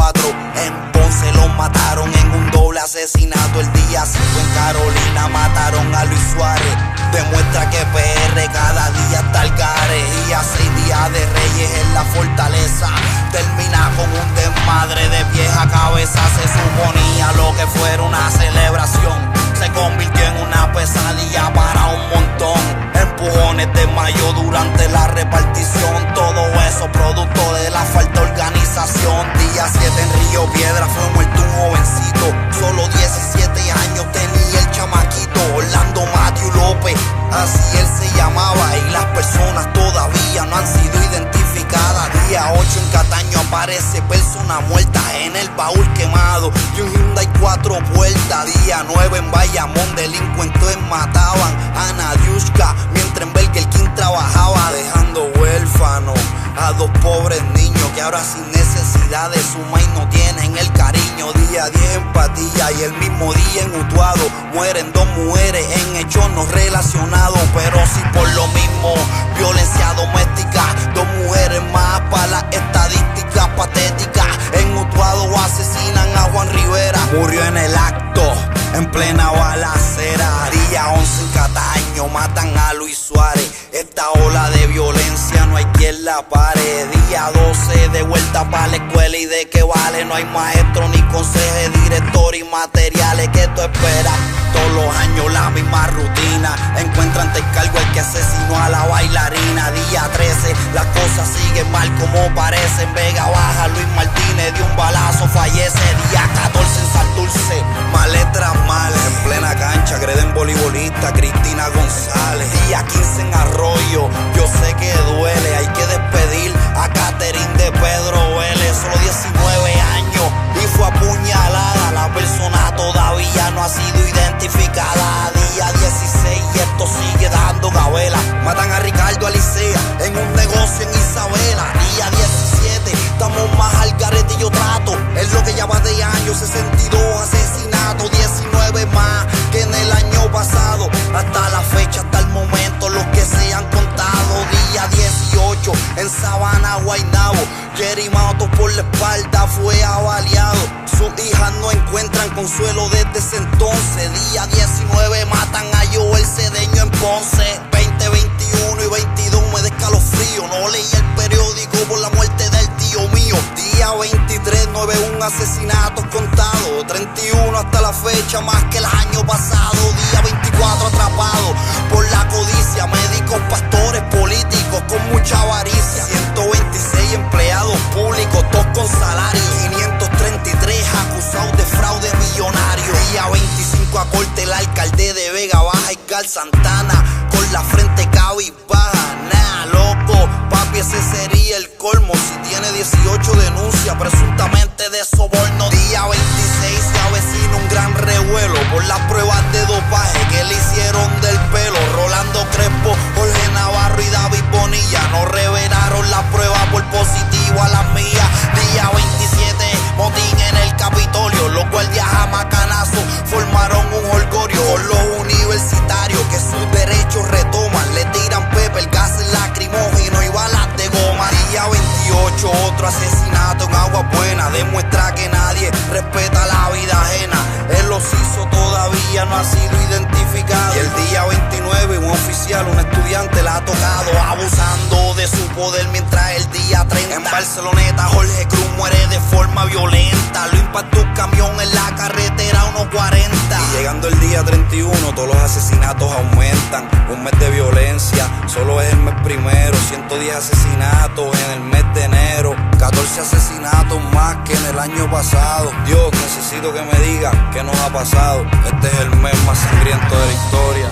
4 en Ponce los mataron en un doble asesinato. El día 5 en Carolina mataron a Luis Suárez. Demuestra que PR cada día está al gare. Y a 6 días de Reyes en la fortaleza termina con un desmadre de vieja cabeza. Se suponía lo que fuera una celebración, se convirtió en una pesadilla para un montón. Empujones de mayo durante la repartición, todo eso producto de la falta de organización. Día 7 en Río Piedra fue muerto un jovencito, solo 17 años tenía el chamaquito. Orlando Matthew López, así él se llamaba, y las personas todavía no han sido identificadas. Día 8 en Cataño aparece persona muerta en el baúl quemado y un Hyundai 4 puertas. Día 9 en Bayamón delincuentes mataban a Nadiushka mientras en Burger King trabajaba, dejando huérfanos a 2 pobres niños que ahora sin necesidad de su maíz no tienen el cariño. Día 10 en Patilla y el mismo día en Utuado mueren 2 mujeres en hechos no relacionados, pero sí por lo mismo, violencia doméstica. 2 mujeres más para las estadísticas patéticas. En Utuado asesinan a Juan Rivera, murió en el acto en plena balacera. Día 11 en Cataño matan a Luis Suárez. Esta ola de violencia no hay quien la pare. Día 12 de vuelta para la escuela, y de qué vale, no hay maestro ni consejo, director y materiales. Que tú esperas, todos los años la misma rutina. Encuentran descargo el que asesinó a la bailarina. Día 13, las cosas siguen mal como parece. En Vega Baja Luis Martínez de un balazo fallece. Día 14 en Santurce, mal tras mal, en plena cancha agreden voleibolista Cristina González. Día 15 en Arroyo, yo sé que duele, hay que despedir a Catherine de Pedro Vélez, solo 19 años y fue apuñalada. La persona todavía no ha sido identificada. Día 16 y esto sigue dando gabela. Matan a Ricardo Alicea en un negocio en Isabela. Día 17, estamos más al garete y yo trato. Es lo que ya va de años, 62 asesinatos, 19 más que en el año pasado. Hasta la fecha, hasta el momento, los que se han contado. Día 18 en Sabana, Guaynabo, Jerry Mato por la espalda fue avaliado. Sus hijas no encuentran consuelo desde ese entonces. Día 19 matan a Joel Cedeño en Ponce. 20, 21 y 22 me da escalofrío. No leí el periódico por la muerte del tío mío. Día 23, 91 asesinatos contados, 31 hasta la fecha, más que el año pasado. Día 24 atrapado por la codicia, médicos, pastores, políticos con mucha avaricia. 126 empleados públicos, todos con salario. 533 acusados de fraude millonario. Día 25 a corte el alcalde de Vega Baja, Edgar Santana, con la frente cabizbaja. Nah, loco, papi, ese sería el colmo si tiene 18 denuncias presuntamente de soborno. Día 26 se avecina un gran revuelo por las pruebas de dopaje que le hicieron del pelo. Rolando Crespo, Jorge Navarro y David Bonilla no revelaron la prueba por positivo a las mías. Día 27, motín en el Capitolio. Los guardias a macanazo formaron un holgorio con los universitarios que sus derechos retoman. Le tiran pepper, gases lacrimógenos y balas de goma. Día 28, otro asesinato en Agua Buena. Demuestra que nadie respeta la vida ajena. Él los hizo, todavía no ha sido identificado. Y el día 29, un oficial, un estudiante la ha tocado, abusando de su poder, mientras el día 30 en Barceloneta Jorge Cruz muere de forma violenta. Lo impactó un camión en la carretera 140. Y llegando el día 31, todos los asesinatos aumentan. Un mes de violencia, solo es el mes primero. 110 asesinatos en el mes de enero. 14 asesinatos más que en el año pasado. Dios, necesito que me diga qué nos ha pasado. Este es el mes más sangriento de la historia.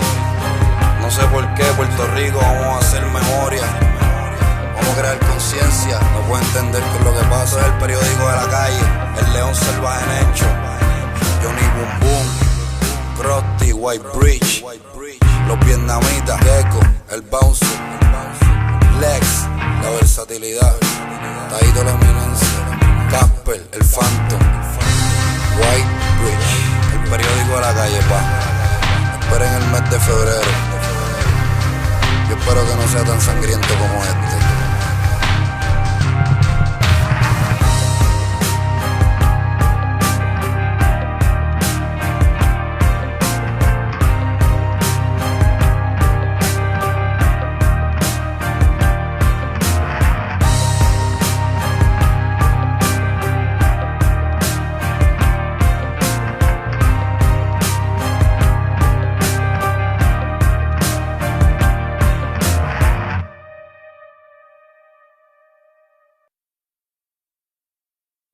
No sé por qué, Puerto Rico, vamos a hacer memoria. Vamos a crear conciencia. No puedo entender qué es lo que pasa. Es el periódico de la calle, el león salvaje en hecho. Johnny Boom Boom, Krusty, White Bridge, los vietnamitas, Gecko, el bouncer, Lex, la versatilidad, Taito la eminencia, Casper, el Phantom, White Bridge, el periódico de la calle, pa. Esperen el mes de febrero. Yo espero que no sea tan sangriento como este.